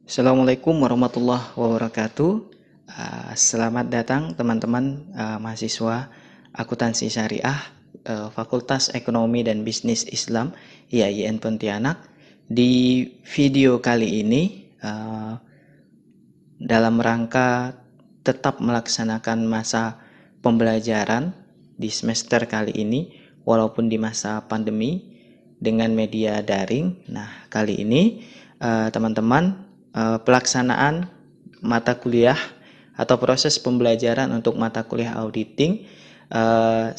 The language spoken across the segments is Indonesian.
Assalamualaikum warahmatullahi wabarakatuh. Selamat datang teman-teman mahasiswa Akuntansi Syariah Fakultas Ekonomi dan Bisnis Islam IAIN Pontianak. Di video kali ini dalam rangka tetap melaksanakan masa pembelajaran di semester kali ini walaupun di masa pandemi dengan media daring. Nah, kali ini teman-teman pelaksanaan mata kuliah atau proses pembelajaran untuk mata kuliah auditing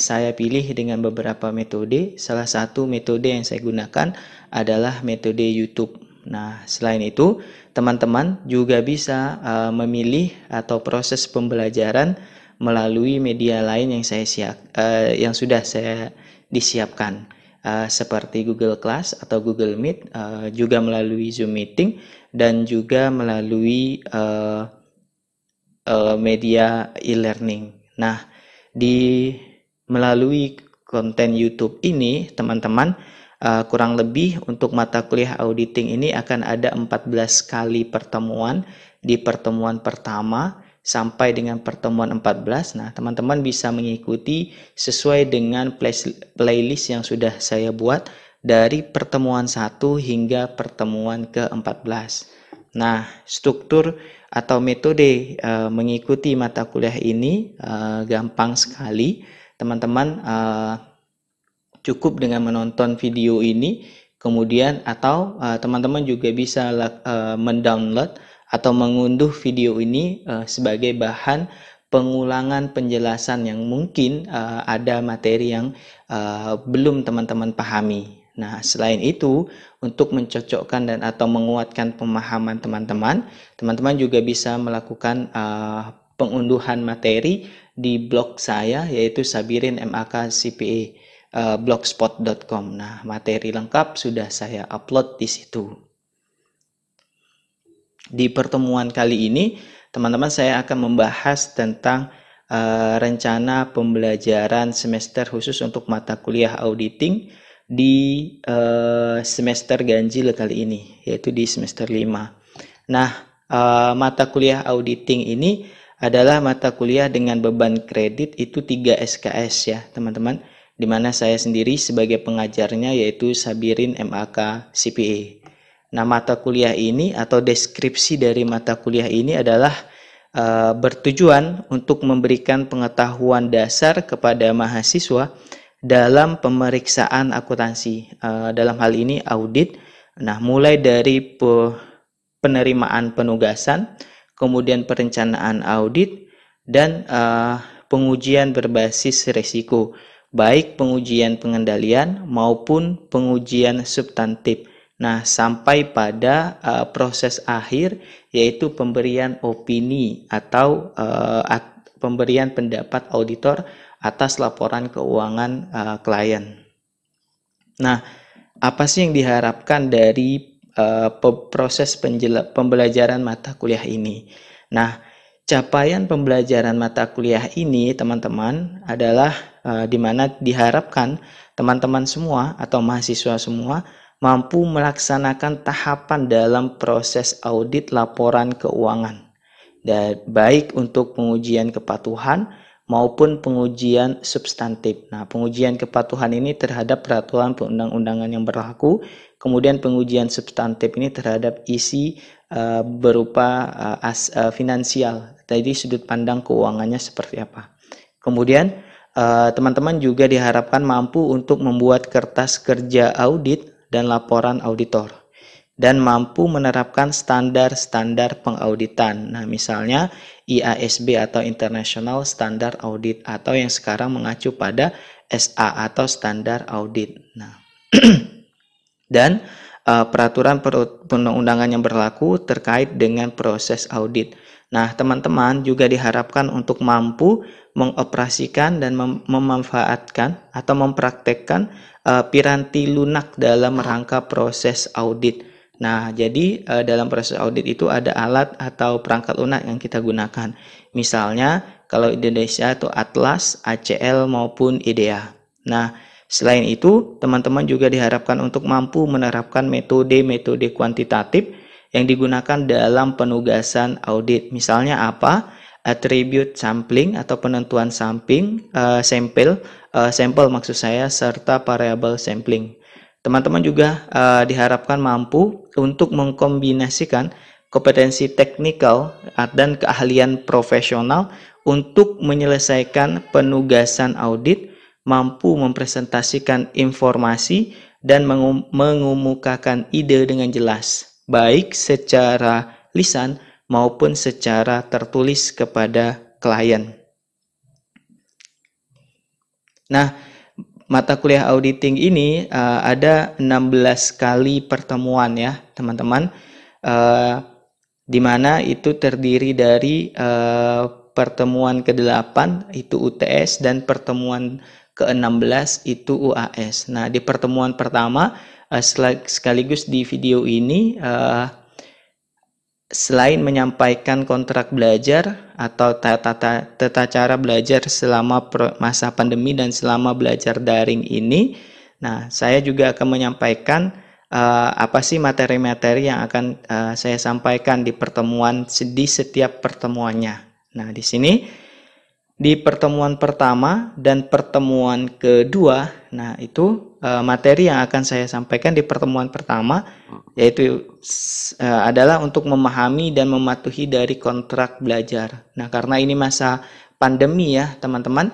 saya pilih dengan beberapa metode. Salah satu metode yang saya gunakan adalah metode YouTube. Nah, selain itu, teman-teman juga bisa memilih atau proses pembelajaran melalui media lain yang sudah saya disiapkan. Seperti Google Class atau Google Meet, juga melalui Zoom Meeting, dan juga melalui media e-learning. Nah, melalui konten YouTube ini, teman-teman, kurang lebih untuk mata kuliah auditing ini akan ada 14 kali pertemuan. Di pertemuan pertama sampai dengan pertemuan 14. Nah, teman-teman bisa mengikuti sesuai dengan playlist yang sudah saya buat dari pertemuan 1 hingga pertemuan ke-14. Nah, struktur atau metode mengikuti mata kuliah ini gampang sekali. Teman-teman cukup dengan menonton video ini, kemudian atau teman-teman juga bisa mendownload atau mengunduh video ini sebagai bahan pengulangan penjelasan yang mungkin ada materi yang belum teman-teman pahami. Nah, selain itu, untuk mencocokkan dan atau menguatkan pemahaman teman-teman juga bisa melakukan pengunduhan materi di blog saya, yaitu Sabirin MAK CPA blogspot.com. Nah, materi lengkap sudah saya upload di situ. Di pertemuan kali ini, teman-teman, saya akan membahas tentang rencana pembelajaran semester khusus untuk mata kuliah auditing di semester ganjil kali ini, yaitu di semester 5. Nah, mata kuliah auditing ini adalah mata kuliah dengan beban kredit itu 3 SKS ya, teman-teman, di mana saya sendiri sebagai pengajarnya yaitu Sabirin MAK CPA. Nah, mata kuliah ini atau deskripsi dari mata kuliah ini adalah bertujuan untuk memberikan pengetahuan dasar kepada mahasiswa dalam pemeriksaan akuntansi, dalam hal ini audit. Nah, mulai dari penerimaan penugasan, kemudian perencanaan audit, dan pengujian berbasis risiko, baik pengujian pengendalian maupun pengujian substantif. Nah, sampai pada proses akhir, yaitu pemberian opini atau pemberian pendapat auditor atas laporan keuangan klien. Nah, apa sih yang diharapkan dari proses pembelajaran mata kuliah ini? Nah, capaian pembelajaran mata kuliah ini, teman-teman, adalah di mana diharapkan teman-teman semua atau mahasiswa semua mampu melaksanakan tahapan dalam proses audit laporan keuangan, dan baik untuk pengujian kepatuhan maupun pengujian substantif. Nah, pengujian kepatuhan ini terhadap peraturan perundang-undangan yang berlaku, kemudian pengujian substantif ini terhadap isi berupa finansial, jadi sudut pandang keuangannya seperti apa. Kemudian teman-teman juga diharapkan mampu untuk membuat kertas kerja audit dan laporan auditor, dan mampu menerapkan standar-standar pengauditan. Nah, misalnya IASB atau International Standard Audit, atau yang sekarang mengacu pada SA atau standar audit. Nah, dan peraturan perundang-undangan yang berlaku terkait dengan proses audit. Nah, teman-teman juga diharapkan untuk mampu mengoperasikan dan memanfaatkan atau mempraktekkan piranti lunak dalam rangka proses audit. Nah, jadi dalam proses audit itu ada alat atau perangkat lunak yang kita gunakan. Misalnya, kalau Indonesia itu Atlas, ACL, maupun IDEA. Nah, selain itu, teman-teman juga diharapkan untuk mampu menerapkan metode-metode kuantitatif yang digunakan dalam penugasan audit. Misalnya apa? Attribute sampling atau penentuan sampel maksud saya, serta variable sampling. Teman-teman juga diharapkan mampu untuk mengkombinasikan kompetensi teknikal dan keahlian profesional untuk menyelesaikan penugasan audit, mampu mempresentasikan informasi dan mengemukakan ide dengan jelas, baik secara lisan maupun secara tertulis kepada klien. Nah, mata kuliah auditing ini ada 16 kali pertemuan ya, teman-teman. Di mana itu terdiri dari pertemuan ke-8 itu UTS dan pertemuan ke-16 itu UAS. Nah, di pertemuan pertama sekaligus di video ini selain menyampaikan kontrak belajar atau tata cara belajar selama masa pandemi dan selama belajar daring ini, nah saya juga akan menyampaikan apa sih materi-materi yang akan saya sampaikan di pertemuan di setiap pertemuannya. Nah, di sini di pertemuan pertama dan pertemuan kedua, nah itu materi yang akan saya sampaikan di pertemuan pertama yaitu adalah untuk memahami dan mematuhi dari kontrak belajar. Nah, karena ini masa pandemi ya, teman-teman,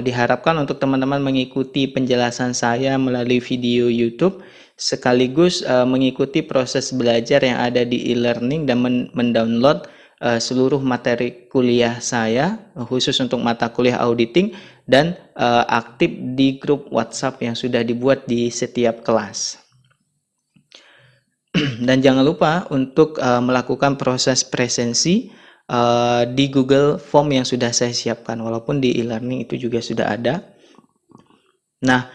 diharapkan untuk teman-teman mengikuti penjelasan saya melalui video YouTube sekaligus mengikuti proses belajar yang ada di e-learning dan mendownload seluruh materi kuliah saya khusus untuk mata kuliah auditing dan aktif di grup WhatsApp yang sudah dibuat di setiap kelas. Dan jangan lupa untuk melakukan proses presensi di Google Form yang sudah saya siapkan, walaupun di e-learning itu juga sudah ada. Nah,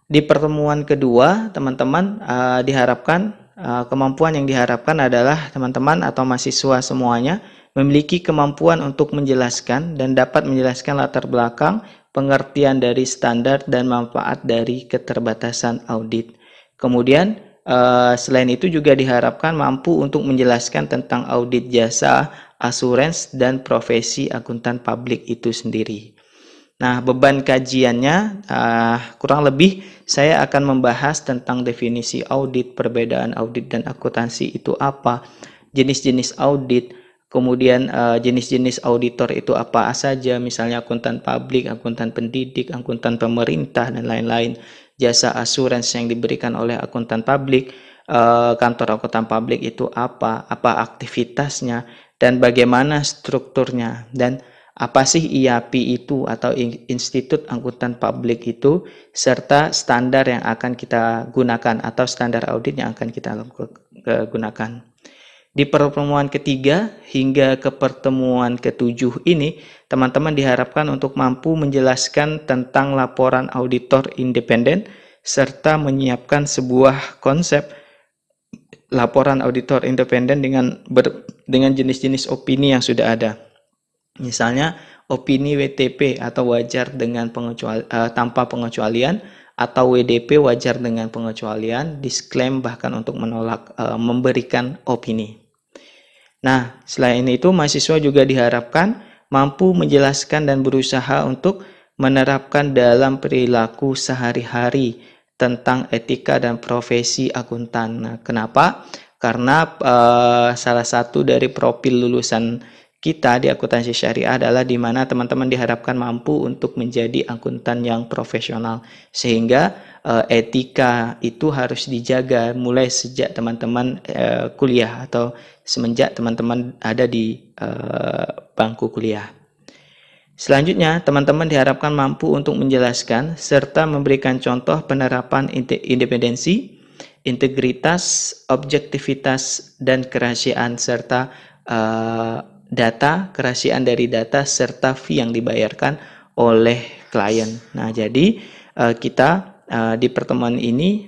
di pertemuan kedua, teman-teman diharapkan kemampuan yang diharapkan adalah teman-teman atau mahasiswa semuanya memiliki kemampuan untuk menjelaskan dan dapat menjelaskan latar belakang, pengertian dari standar dan manfaat dari keterbatasan audit. Kemudian selain itu juga diharapkan mampu untuk menjelaskan tentang audit jasa, asuransi, dan profesi akuntan publik itu sendiri. Nah, beban kajiannya kurang lebih saya akan membahas tentang definisi audit, perbedaan audit dan akuntansi itu apa, jenis-jenis audit, kemudian jenis-jenis auditor itu apa saja, misalnya akuntan publik, akuntan pendidik, akuntan pemerintah, dan lain-lain, jasa asuransi yang diberikan oleh akuntan publik, kantor akuntan publik itu apa aktivitasnya, dan bagaimana strukturnya, dan apa sih IAP itu atau Institut Akuntan Publik itu, serta standar yang akan kita gunakan atau standar audit yang akan kita gunakan. Di pertemuan ketiga hingga ke pertemuan ketujuh ini, teman-teman diharapkan untuk mampu menjelaskan tentang laporan auditor independen serta menyiapkan sebuah konsep laporan auditor independen dengan jenis-jenis opini yang sudah ada. Misalnya opini WTP atau wajar dengan tanpa pengecualian, atau WDP wajar dengan pengecualian, disclaim bahkan untuk menolak memberikan opini. Nah, selain itu mahasiswa juga diharapkan mampu menjelaskan dan berusaha untuk menerapkan dalam perilaku sehari-hari tentang etika dan profesi akuntan. Nah, kenapa? Karena salah satu dari profil lulusan kita di akuntansi syariah adalah di mana teman-teman diharapkan mampu untuk menjadi akuntan yang profesional, sehingga etika itu harus dijaga mulai sejak teman-teman kuliah atau semenjak teman-teman ada di bangku kuliah. Selanjutnya, teman-teman diharapkan mampu untuk menjelaskan serta memberikan contoh penerapan independensi, integritas, objektivitas, dan kerahasiaan serta kerahasiaan dari data serta fee yang dibayarkan oleh klien. Nah, jadi kita di pertemuan ini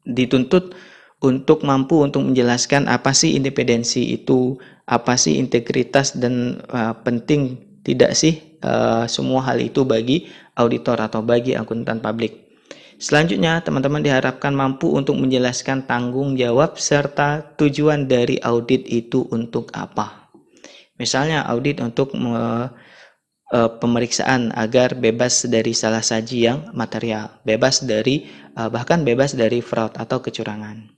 dituntut untuk mampu untuk menjelaskan apa sih independensi itu, apa sih integritas, dan penting tidak sih semua hal itu bagi auditor atau bagi akuntan publik. Selanjutnya, teman-teman diharapkan mampu untuk menjelaskan tanggung jawab serta tujuan dari audit itu untuk apa. Misalnya audit untuk pemeriksaan agar bebas dari salah saji yang material, bahkan bebas dari fraud atau kecurangan.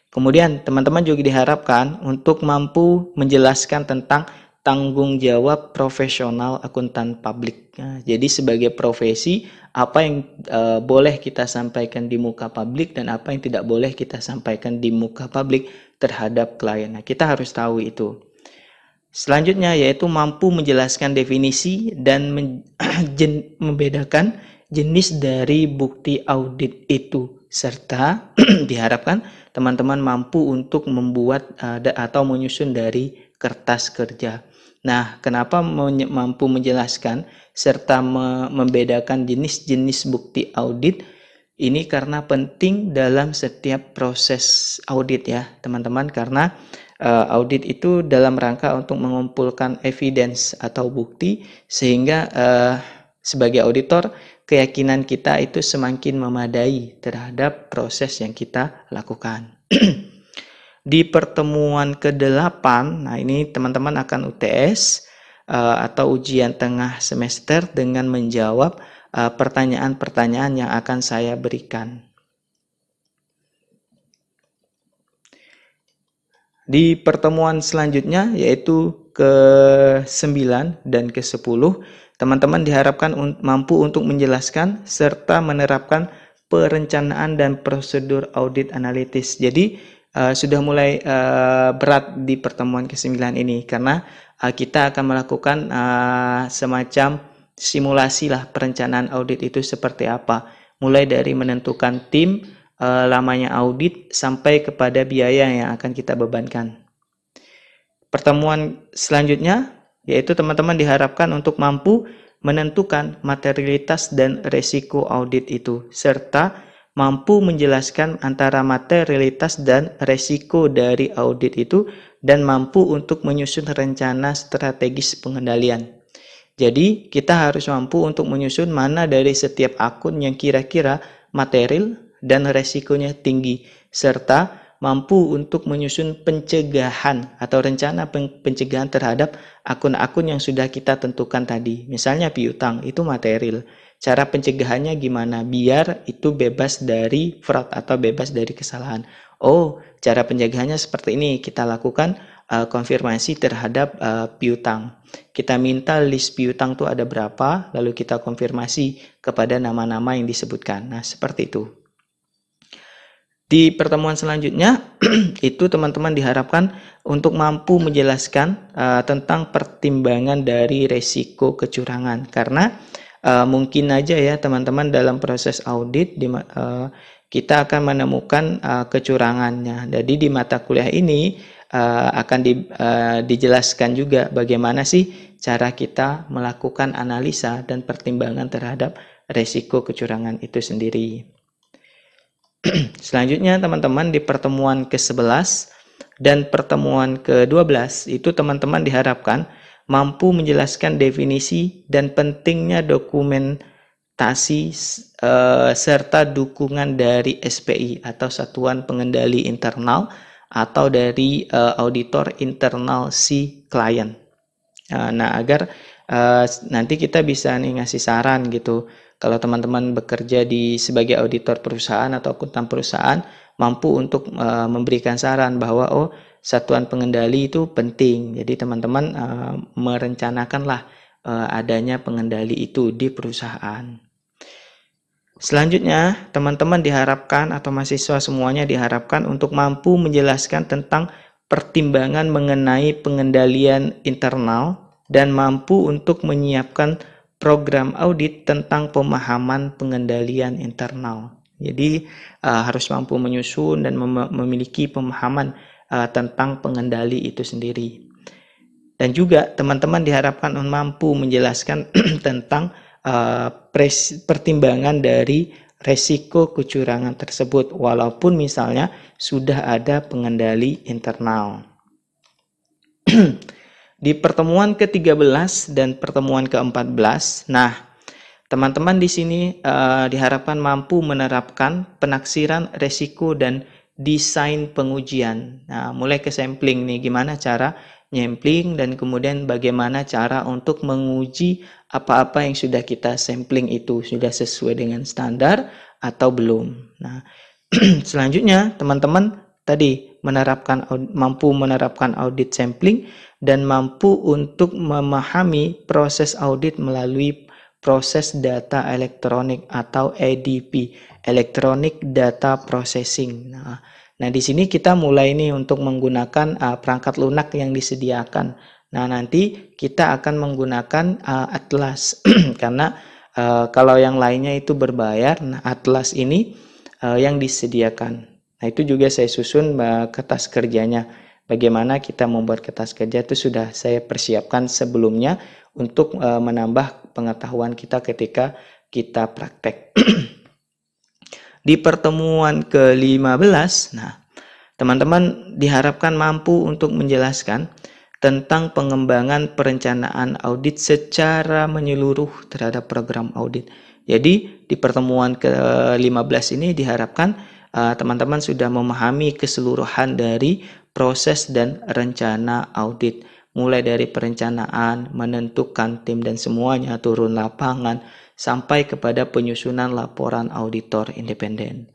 Kemudian teman-teman juga diharapkan untuk mampu menjelaskan tentang tanggung jawab profesional akuntan publik. Nah, jadi sebagai profesi, apa yang boleh kita sampaikan di muka publik dan apa yang tidak boleh kita sampaikan di muka publik terhadap klien. Nah, kita harus tahu itu. Selanjutnya yaitu mampu menjelaskan definisi dan membedakan jenis dari bukti audit itu, serta diharapkan teman-teman mampu untuk membuat atau menyusun dari kertas kerja. Nah, kenapa mampu menjelaskan serta membedakan jenis-jenis bukti audit? Ini karena penting dalam setiap proses audit ya, teman-teman, karena audit itu dalam rangka untuk mengumpulkan evidence atau bukti sehingga sebagai auditor keyakinan kita itu semakin memadai terhadap proses yang kita lakukan. Di pertemuan ke-8, nah ini teman-teman akan UTS atau ujian tengah semester dengan menjawab pertanyaan-pertanyaan yang akan saya berikan. Di pertemuan selanjutnya yaitu ke-9 dan ke-10, teman-teman diharapkan mampu untuk menjelaskan serta menerapkan perencanaan dan prosedur audit analitis. Jadi sudah mulai berat di pertemuan ke-9 ini karena kita akan melakukan semacam simulasi lah perencanaan audit itu seperti apa. Mulai dari menentukan tim, lamanya audit, sampai kepada biaya yang akan kita bebankan. Pertemuan selanjutnya yaitu teman-teman diharapkan untuk mampu menentukan materialitas dan resiko audit itu, serta mampu menjelaskan antara materialitas dan resiko dari audit itu, dan mampu untuk menyusun rencana strategis pengendalian. Jadi kita harus mampu untuk menyusun mana dari setiap akun yang kira-kira material dan resikonya tinggi, serta mampu untuk menyusun pencegahan atau rencana pencegahan terhadap akun-akun yang sudah kita tentukan tadi. Misalnya piutang itu material. Cara pencegahannya gimana biar itu bebas dari fraud atau bebas dari kesalahan. Oh, cara pencegahannya seperti ini. Kita lakukan konfirmasi terhadap piutang. Kita minta list piutang itu ada berapa, lalu kita konfirmasi kepada nama-nama yang disebutkan. Nah, seperti itu. Di pertemuan selanjutnya, itu teman-teman diharapkan untuk mampu menjelaskan tentang pertimbangan dari resiko kecurangan. Karena mungkin aja ya teman-teman dalam proses audit kita akan menemukan kecurangannya. Jadi di mata kuliah ini akan dijelaskan juga bagaimana sih cara kita melakukan analisa dan pertimbangan terhadap resiko kecurangan itu sendiri. Selanjutnya teman-teman di pertemuan ke-11 dan pertemuan ke-12 itu teman-teman diharapkan mampu menjelaskan definisi dan pentingnya dokumentasi serta dukungan dari SPI atau Satuan Pengendali Internal atau dari auditor internal si klien. Nah, agar nanti kita bisa ngasih saran gitu. Kalau teman-teman bekerja sebagai auditor perusahaan atau akuntan perusahaan, mampu untuk memberikan saran bahwa satuan pengendali itu penting. Jadi teman-teman merencanakanlah adanya pengendali itu di perusahaan. Selanjutnya, teman-teman diharapkan atau mahasiswa semuanya diharapkan untuk mampu menjelaskan tentang pertimbangan mengenai pengendalian internal dan mampu untuk menyiapkan program audit tentang pemahaman pengendalian internal. Jadi harus mampu menyusun dan memiliki pemahaman tentang pengendali itu sendiri. Dan juga teman-teman diharapkan mampu menjelaskan tentang pertimbangan dari resiko kecurangan tersebut walaupun misalnya sudah ada pengendali internal. Di pertemuan ke-13 dan pertemuan ke-14, nah Teman-teman di sini diharapkan mampu menerapkan penaksiran resiko dan desain pengujian. Nah, mulai ke sampling nih, gimana cara nyampling dan kemudian bagaimana cara untuk menguji apa-apa yang sudah kita sampling itu sudah sesuai dengan standar atau belum. Nah, selanjutnya teman-teman tadi mampu menerapkan audit sampling dan mampu untuk memahami proses audit melalui proses data elektronik atau EDP, Electronic Data Processing. Nah, di sini kita mulai nih untuk menggunakan perangkat lunak yang disediakan. Nah, nanti kita akan menggunakan Atlas karena kalau yang lainnya itu berbayar. Nah, Atlas ini yang disediakan. Nah, itu juga saya susun kertas kerjanya. Bagaimana kita membuat kertas kerja itu sudah saya persiapkan sebelumnya untuk menambah pengetahuan kita ketika kita praktek. Di pertemuan ke-15, nah, teman-teman diharapkan mampu untuk menjelaskan tentang pengembangan perencanaan audit secara menyeluruh terhadap program audit. Jadi di pertemuan ke-15 ini diharapkan teman-teman sudah memahami keseluruhan dari proses dan rencana audit. Mulai dari perencanaan, menentukan tim dan semuanya, turun lapangan, sampai kepada penyusunan laporan auditor independen.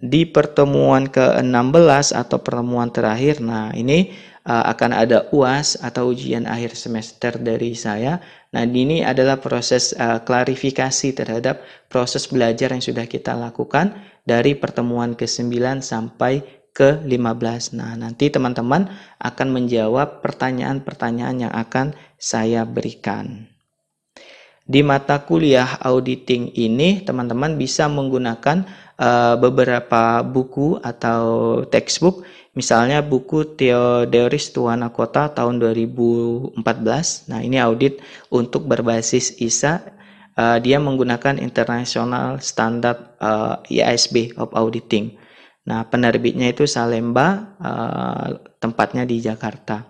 Di pertemuan ke-16 atau pertemuan terakhir, nah ini akan ada UAS atau ujian akhir semester dari saya. Nah, ini adalah proses klarifikasi terhadap proses belajar yang sudah kita lakukan dari pertemuan ke-9 sampai ke-15. Nah, nanti teman-teman akan menjawab pertanyaan-pertanyaan yang akan saya berikan. Di mata kuliah auditing ini, teman-teman bisa menggunakan beberapa buku atau textbook, misalnya buku Teodoris Tuanakota tahun 2014. Nah, ini audit untuk berbasis ISA. Dia menggunakan International Standard IASB of Auditing. Nah, penerbitnya itu Salemba, tempatnya di Jakarta.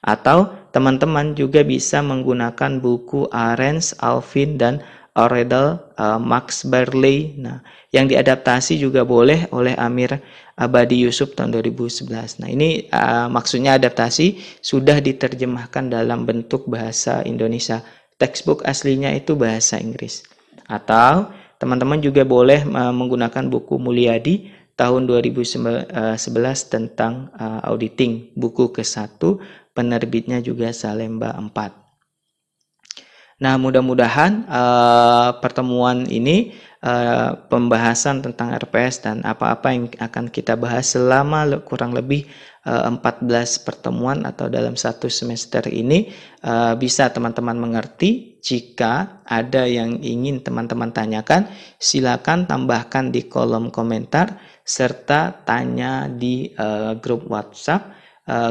Atau teman-teman juga bisa menggunakan buku Arens, Alvin, dan Oredel, Max Barley. Nah, yang diadaptasi juga boleh oleh Amir Abadi Yusuf tahun 2011. Nah, ini maksudnya adaptasi sudah diterjemahkan dalam bentuk bahasa Indonesia. Textbook aslinya itu bahasa Inggris. Atau teman-teman juga boleh menggunakan buku Mulyadi tahun 2011 tentang auditing, buku ke-1, penerbitnya juga Salemba 4. Nah, mudah-mudahan pertemuan ini pembahasan tentang RPS dan apa-apa yang akan kita bahas selama kurang lebih 14 pertemuan atau dalam satu semester ini bisa teman-teman mengerti. Jika ada yang ingin teman-teman tanyakan, silakan tambahkan di kolom komentar serta tanya di grup WhatsApp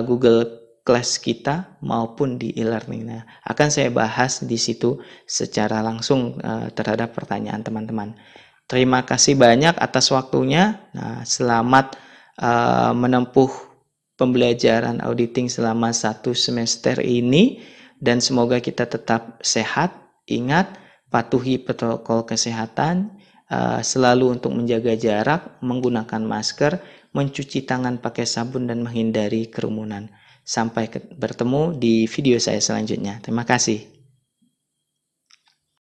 Google kelas kita maupun di e-learning. Nah, akan saya bahas di situ secara langsung terhadap pertanyaan teman-teman. Terima kasih banyak atas waktunya. Nah, selamat menempuh pembelajaran auditing selama satu semester ini dan semoga kita tetap sehat. Ingat, patuhi protokol kesehatan, selalu untuk menjaga jarak, menggunakan masker, mencuci tangan pakai sabun dan menghindari kerumunan. Sampai bertemu di video saya selanjutnya. Terima kasih.